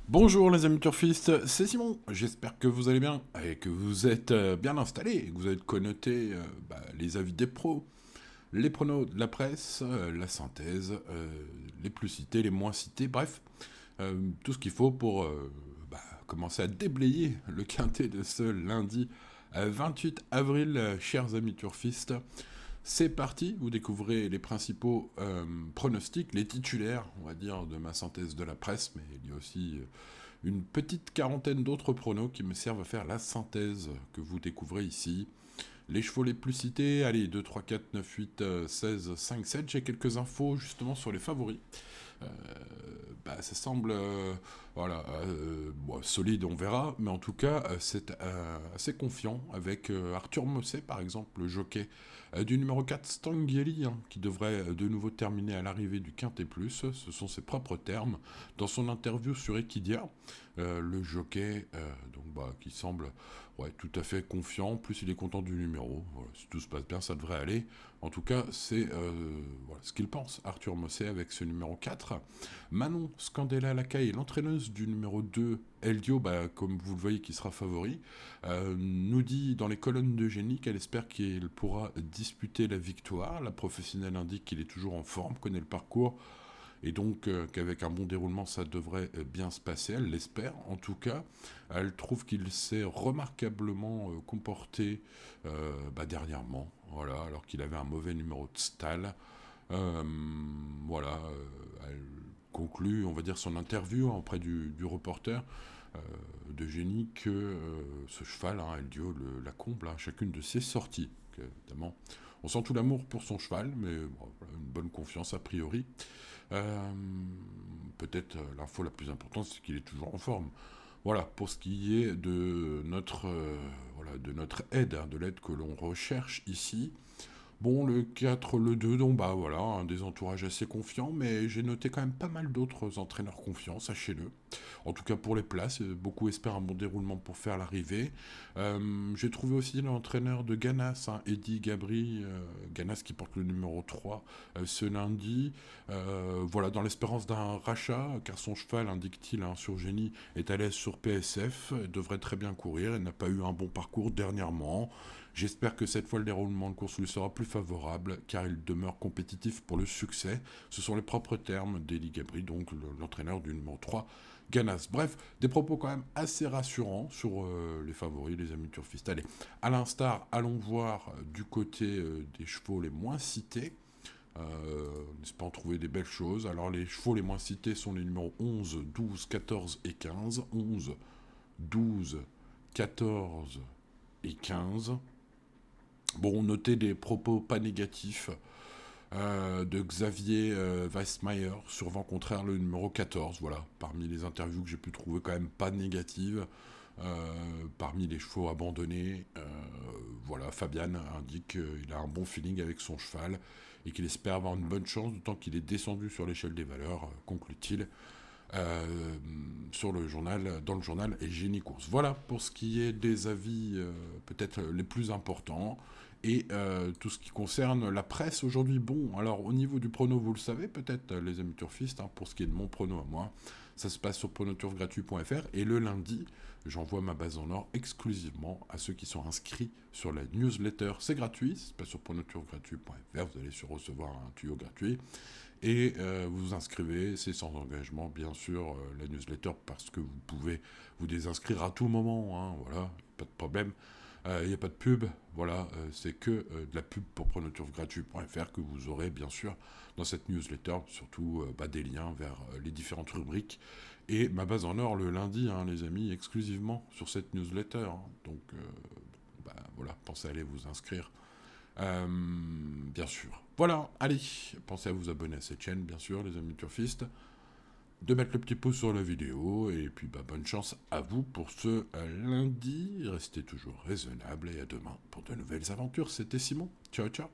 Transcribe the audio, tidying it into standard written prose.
Bonjour les amis turfistes, c'est Simon, j'espère que vous allez bien et que vous êtes bien installés et que vous avez connoté les avis des pros, les pronos de la presse, la synthèse, les plus cités, les moins cités, bref, tout ce qu'il faut pour commencer à déblayer le quintet de ce lundi 28 avril, chers amis turfistes. C'est parti, vous découvrez les principaux pronostics, les titulaires, on va dire, de ma synthèse de la presse, mais il y a aussi une petite quarantaine d'autres pronos qui me servent à faire la synthèse que vous découvrez ici. Les chevaux les plus cités, allez, 2, 3, 4, 9, 8, 16, 5, 7, j'ai quelques infos justement sur les favoris. Euh, Ça semble solide, on verra, mais en tout cas, c'est assez confiant avec Arthur Mosset, par exemple, le jockey du numéro 4, Stangueli, hein, qui devrait de nouveau terminer à l'arrivée du Quintet Plus. Ce sont ses propres termes. Dans son interview sur Equidia, le jockey qui semble tout à fait confiant, plus il est content du numéro. Voilà, si tout se passe bien, ça devrait aller. En tout cas, c'est ce qu'il pense, Arthur Mosset, avec ce numéro 4. Manon Scandella Lacaille, l'entraîneuse du numéro 2, Eldio, comme vous le voyez, qui sera favori, nous dit dans les colonnes de Génie qu'elle espère qu'il pourra disputer la victoire. La professionnelle indique qu'il est toujours en forme, connaît le parcours, et donc qu'avec un bon déroulement, ça devrait bien se passer. Elle l'espère, en tout cas. Elle trouve qu'il s'est remarquablement comporté dernièrement, voilà, alors qu'il avait un mauvais numéro de stall. Euh, Elle conclut, on va dire, son interview auprès du reporter euh, de Génie que ce cheval, hein, Eldio, la comble à chacune de ses sorties. Donc, évidemment, on sent tout l'amour pour son cheval, mais bon, voilà, une bonne confiance a priori. Euh, Peut-être l'info la plus importante, c'est qu'il est toujours en forme. Voilà, pour ce qui est de notre aide, hein, de l'aide que l'on recherche ici. Bon, le 4, le 2, donc voilà, des entourages assez confiants, mais j'ai noté quand même pas mal d'autres entraîneurs confiants, sachez-le. En tout cas pour les places, beaucoup espèrent un bon déroulement pour faire l'arrivée. J'ai trouvé aussi l'entraîneur de Ganas, hein, Eddy Gabri, Ganas qui porte le numéro 3 ce lundi. Voilà, dans l'espérance d'un rachat, car son cheval, indique-t-il, hein, sur Génie, est à l'aise sur PSF, devrait très bien courir, elle n'a pas eu un bon parcours dernièrement. J'espère que cette fois le déroulement de course lui sera plus favorable car il demeure compétitif pour le succès. Ce sont les propres termes d'Eli Gabri, donc l'entraîneur du numéro 3, Ganas. Bref, des propos quand même assez rassurants sur les favoris, les amis turfistes. Allez, à l'instar, allons voir du côté des chevaux les moins cités. N'est-ce pas en trouver des belles choses. Alors les chevaux les moins cités sont les numéros 11, 12, 14 et 15. 11, 12, 14 et 15. Bon, notez des propos pas négatifs de Xavier Weissmeier sur vent contraire le numéro 14. Voilà, parmi les interviews que j'ai pu trouver quand même pas négatives, parmi les chevaux abandonnés, voilà, Fabian indique qu'il a un bon feeling avec son cheval et qu'il espère avoir une bonne chance, d'autant qu'il est descendu sur l'échelle des valeurs, conclut-il dans le journal et Génie Course. Voilà pour ce qui est des avis peut-être les plus importants. Et tout ce qui concerne la presse aujourd'hui, bon, alors au niveau du prono, vous le savez peut-être, les amis turfistes, hein, pour ce qui est de mon prono à moi, ça se passe sur pronoturfgratuit.fr et le lundi, j'envoie ma base en or exclusivement à ceux qui sont inscrits sur la newsletter. C'est gratuit, ça se passe sur pronoturfgratuit.fr, vous allez sur recevoir un tuyau gratuit et vous vous inscrivez, c'est sans engagement bien sûr, la newsletter, parce que vous pouvez vous désinscrire à tout moment, hein, voilà, pas de problème. Il n'y a pas de pub, voilà, c'est que de la pub pour pronoturfgratuit.fr que vous aurez bien sûr dans cette newsletter, surtout des liens vers les différentes rubriques. Et ma base en or le lundi, hein, les amis, exclusivement sur cette newsletter. Hein. Donc voilà, pensez à aller vous inscrire. Bien sûr. Voilà, allez, pensez à vous abonner à cette chaîne, bien sûr, les amis turfistes, de mettre le petit pouce sur la vidéo, et puis bonne chance à vous pour ce lundi. Restez toujours raisonnable et à demain pour de nouvelles aventures. C'était Simon. Ciao, ciao.